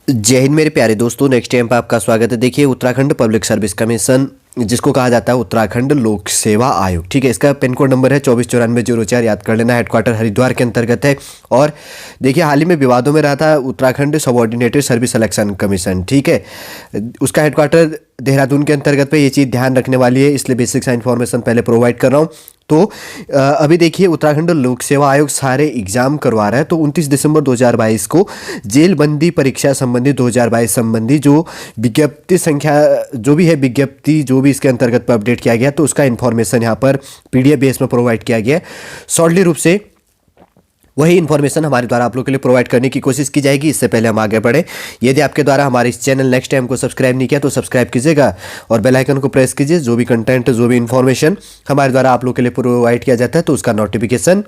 जय हिंद मेरे प्यारे दोस्तों। नेक्स्ट टाइम पर आपका स्वागत है। देखिए, उत्तराखंड पब्लिक सर्विस कमीशन, जिसको कहा जाता है उत्तराखंड लोक सेवा आयोग, ठीक है, इसका पिन कोड नंबर है 249404, याद कर लेना। हेडक्वार्टर हरिद्वार के अंतर्गत है। और देखिए, हाल ही में विवादों में रहा था Uttarakhand subordinated service selection commission, ठीक है, उसका हेडक्वार्टर देहरादून के अंतर्गत पे। ये चीज़ ध्यान रखने वाली है, इसलिए बेसिक सा इन्फॉर्मेशन पहले प्रोवाइड कर रहा हूँ। तो अभी देखिए, उत्तराखंड लोक सेवा आयोग सारे एग्जाम करवा रहा है। तो 29 दिसंबर 2022 को जेलबंदी परीक्षा संबंधी 2022 संबंधी जो विज्ञप्ति संख्या जो भी है, विज्ञप्ति जो भी इसके अंतर्गत पर अपडेट किया गया, तो उसका इन्फॉर्मेशन यहाँ पर पीडीएफ बेस में प्रोवाइड किया गया है। शॉर्टली रूप से वही इन्फॉर्मेशन हमारे द्वारा आप लोगों के लिए प्रोवाइड करने की कोशिश की जाएगी। इससे पहले हम आगे बढ़े, यदि आपके द्वारा हमारे इस चैनल नेक्स्ट टाइम को सब्सक्राइब नहीं किया तो सब्सक्राइब कीजिएगा और बेल आइकन को प्रेस कीजिए। जो भी कंटेंट, जो भी इन्फॉर्मेशन हमारे द्वारा आप लोगों के लिए प्रोवाइड किया जाता है, तो उसका नोटिफिकेशन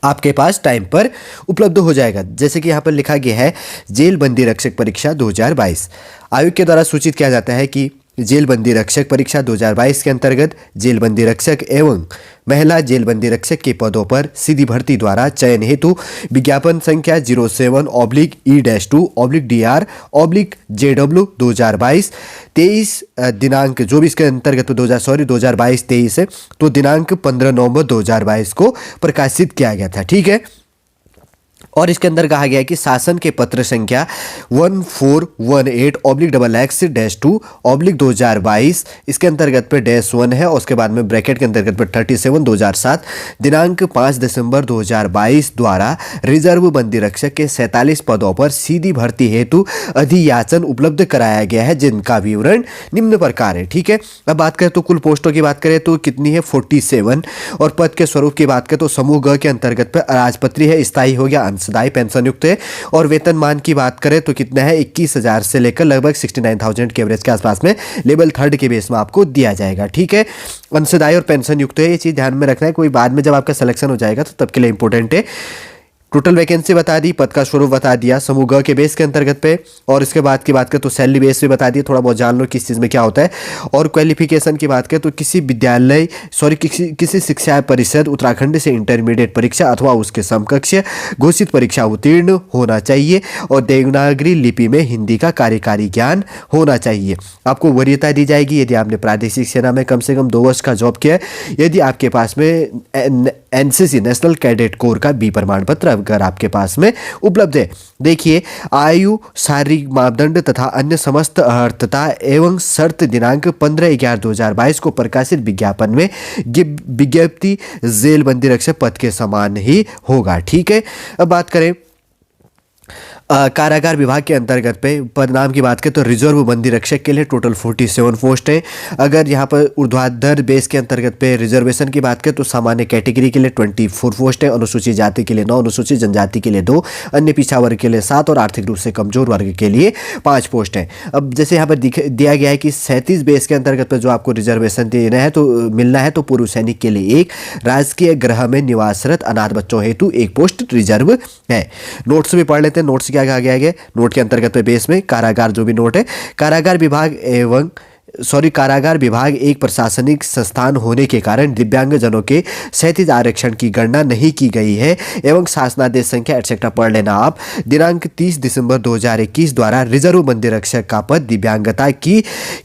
आपके पास टाइम पर उपलब्ध हो जाएगा। जैसे कि यहाँ पर लिखा गया है, जेलबंदी रक्षक परीक्षा 2022 आयोग के द्वारा सूचित किया जाता है कि जेलबंदी रक्षक परीक्षा 2022 के अंतर्गत जेलबंदी रक्षक एवं महिला जेलबंदी रक्षक के पदों पर सीधी भर्ती द्वारा चयन हेतु विज्ञापन संख्या 07/E-2/DR/JW 2022 23 दिनांक, जो भी इसके अंतर्गत 2022-23 है, तो दिनांक 15 नवंबर 2022 को प्रकाशित किया गया था, ठीक है। और इसके अंदर कहा गया है कि शासन के पत्र संख्या 1418/XX-2/2022 इसके अंतर्गत पे -1 है, और उसके बाद में ब्रैकेट के अंतर्गत पे 37 2007 दिनांक 5 दिसंबर 2022 द्वारा रिजर्व बंदी रक्षक के 47 पदों पर सीधी भर्ती हेतु अधियाचन उपलब्ध कराया गया है, जिनका विवरण निम्न प्रकार है, ठीक है। अब बात करें तो कुल पोस्टों की बात करें तो कितनी है, 47। और पद के स्वरूप की बात करें तो समूह ग के अंतर्गत पे अराजपत्री है, स्थायी हो गया, सदाई पेंशन युक्त है। और वेतनमान की बात करें तो कितना है, 21,000 से लेकर लगभग 69,000 के एवरेज के आसपास में लेवल 3 के बेस में आपको दिया जाएगा, ठीक है। अंशदायी और पेंशन युक्त है, ये चीज ध्यान में रखना है, कोई बाद में जब आपका सिलेक्शन हो जाएगा तो तब के लिए इंपॉर्टेंट है। टोटल वैकेंसी बता दी, पद का स्वरूप बता दिया, समूह ग के बेस के अंतर्गत पे। और इसके बाद की बात करें तो सैलरी बेस भी बता दिया, थोड़ा बहुत जान लो किस चीज़ में क्या होता है। और क्वालिफिकेशन की बात करें तो किसी विद्यालय किसी शिक्षा परिषद उत्तराखंड से इंटरमीडिएट परीक्षा अथवा उसके समकक्ष घोषित परीक्षा उत्तीर्ण होना चाहिए, और देवनागरी लिपि में हिंदी का कार्यकारी ज्ञान होना चाहिए। आपको वरीयता दी जाएगी यदि आपने प्रादेशिक सेना में कम से कम 2 वर्ष का जॉब किया है, यदि आपके पास में एनसीसी नेशनल कैडेट कोर का बी प्रमाण पत्र अगर आपके पास में उपलब्ध है। देखिए, आयु, शारीरिक मापदंड तथा अन्य समस्त अर्थता एवं शर्त दिनांक 15/11/2022 को प्रकाशित विज्ञापन में विज्ञप्ति जेलबंदी रक्षक पद के समान ही होगा, ठीक है। अब बात करें कारागार विभाग के अंतर्गत पे पद नाम की बात करें तो रिजर्व बंदी रक्षक के लिए टोटल 47 पोस्ट है। अगर यहाँ पर ऊर्ध्वाधर बेस के अंतर्गत पे रिजर्वेशन की बात करें तो सामान्य कैटेगरी के लिए 24 पोस्ट है, अनुसूचित जाति के लिए 9, अनुसूचित जनजाति के लिए 2, अन्य पिछड़ा वर्ग के लिए 7 और आर्थिक रूप से कमजोर वर्ग के लिए 5 पोस्ट है। अब जैसे यहाँ पर दिया गया है कि 37 बेस के अंतर्गत पर जो आपको रिजर्वेशन देना है तो मिलना है, तो पूर्व सैनिक के लिए 1, राजकीय गृह में निवासरत अनाथ बच्चों हेतु 1 पोस्ट रिजर्व है। नोट्स भी पढ़ लेते हैं। नोट्स क्या कहा गया है, नोट के अंतर्गत पे बेस में कारागार जो भी नोट है, कारागार विभाग एक प्रशासनिक संस्थान होने के कारण दिव्यांग जनों के क्षैतिज आरक्षण की गणना नहीं की गई है एवं शासनादेश संख्या एटसेट्रा पढ़ लेना आप, दिनांक 30 दिसंबर 2021 द्वारा रिजर्व बंदी रक्षक का पद दिव्यांगता की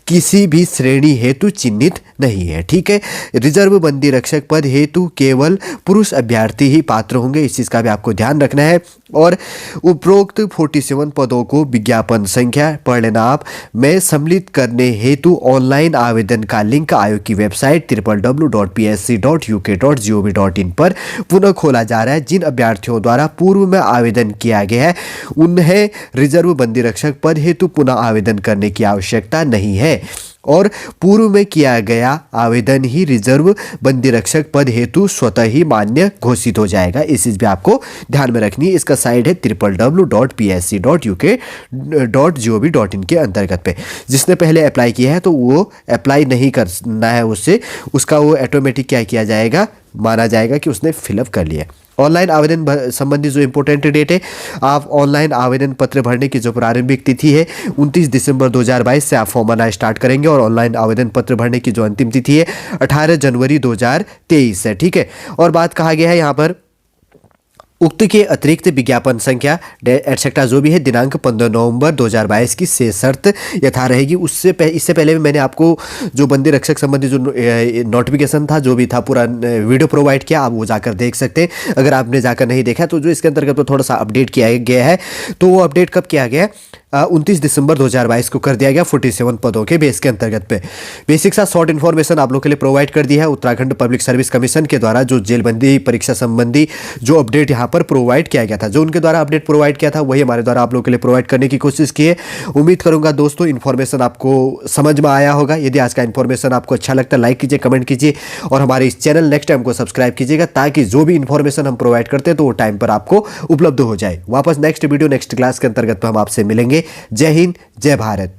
किसी भी श्रेणी हेतु चिन्हित नहीं है, ठीक है। रिजर्व बंदी रक्षक पद हेतु केवल पुरुष अभ्यर्थी ही पात्र होंगे, इस चीज का भी आपको ध्यान रखना है। और उपरोक्त 47 पदों को विज्ञापन संख्या पढ़ लेना आप में सम्मिलित करने हेतु ऑनलाइन आवेदन का लिंक आयोग की वेबसाइट www.psc.uk.gov.in पर पुनः खोला जा रहा है। जिन अभ्यर्थियों द्वारा पूर्व में आवेदन किया गया है उन्हें रिजर्व बंदी रक्षक पद हेतु पुनः आवेदन करने की आवश्यकता नहीं है, और पूर्व में किया गया आवेदन ही रिजर्व बंदी रक्षक पद हेतु स्वतः ही मान्य घोषित हो जाएगा। इस चीज भी आपको ध्यान में रखनी है। इसका साइट है www.psc.uk.gov.in के अंतर्गत पे। जिसने पहले अप्लाई किया है तो वो अप्लाई नहीं करना है, उसका वो ऑटोमेटिक क्या किया जाएगा, माना जाएगा कि उसने फिलअप कर लिया। ऑनलाइन आवेदन संबंधी जो इंपॉर्टेंट डेट है, आप ऑनलाइन आवेदन पत्र भरने की जो प्रारंभिक तिथि है 29 दिसंबर 2022 से आप फॉर्म भरना स्टार्ट करेंगे, और ऑनलाइन आवेदन पत्र भरने की जो अंतिम तिथि है 18 जनवरी 2023 है, ठीक है। और बात कहा गया है यहाँ पर उक्त के अतिरिक्त विज्ञापन संख्या एटसेट्रा जो भी है दिनांक 15 नवंबर 2022 की से शर्त यथा रहेगी। इससे पहले भी मैंने आपको जो बंदी रक्षक संबंधी जो नोटिफिकेशन था, जो भी था, पूरा वीडियो प्रोवाइड किया, आप वो जाकर देख सकते हैं। अगर आपने जाकर नहीं देखा तो जो इसके अंतर्गत तो थोड़ा सा अपडेट किया गया है। तो वो अपडेट कब किया गया है? 29 दिसंबर 2022 को कर दिया गया 47 पदों के बेस के अंतर्गत पे। बेसिक सा शॉर्ट इन्फॉर्मेशन आप लोग के लिए प्रोवाइड कर दी है। उत्तराखंड पब्लिक सर्विस कमीशन के द्वारा जो जेलबंदी परीक्षा संबंधी जो अपडेट यहाँ पर प्रोवाइड किया गया था, जो उनके द्वारा अपडेट प्रोवाइड किया था, वही हमारे द्वारा आप लोग के लिए प्रोवाइड करने की कोशिश की है। उम्मीद करूंगा दोस्तों इन्फॉर्मेशन आपको समझ में आया होगा। यदि आज का इन्फॉर्मेशन आपको अच्छा लगता है, लाइक कीजिए, कमेंट कीजिए और हमारे इस चैनल नेक्स्ट टाइम को सब्सक्राइब कीजिएगा, ताकि जो भी इन्फॉर्मेशन हम प्रोवाइड करते हैं तो वो टाइम पर आपको उपलब्ध हो जाए। वापस नेक्स्ट वीडियो नेक्स्ट क्लास के अंतर्गत हम आपसे मिलेंगे। जय हिंद, जय भारत।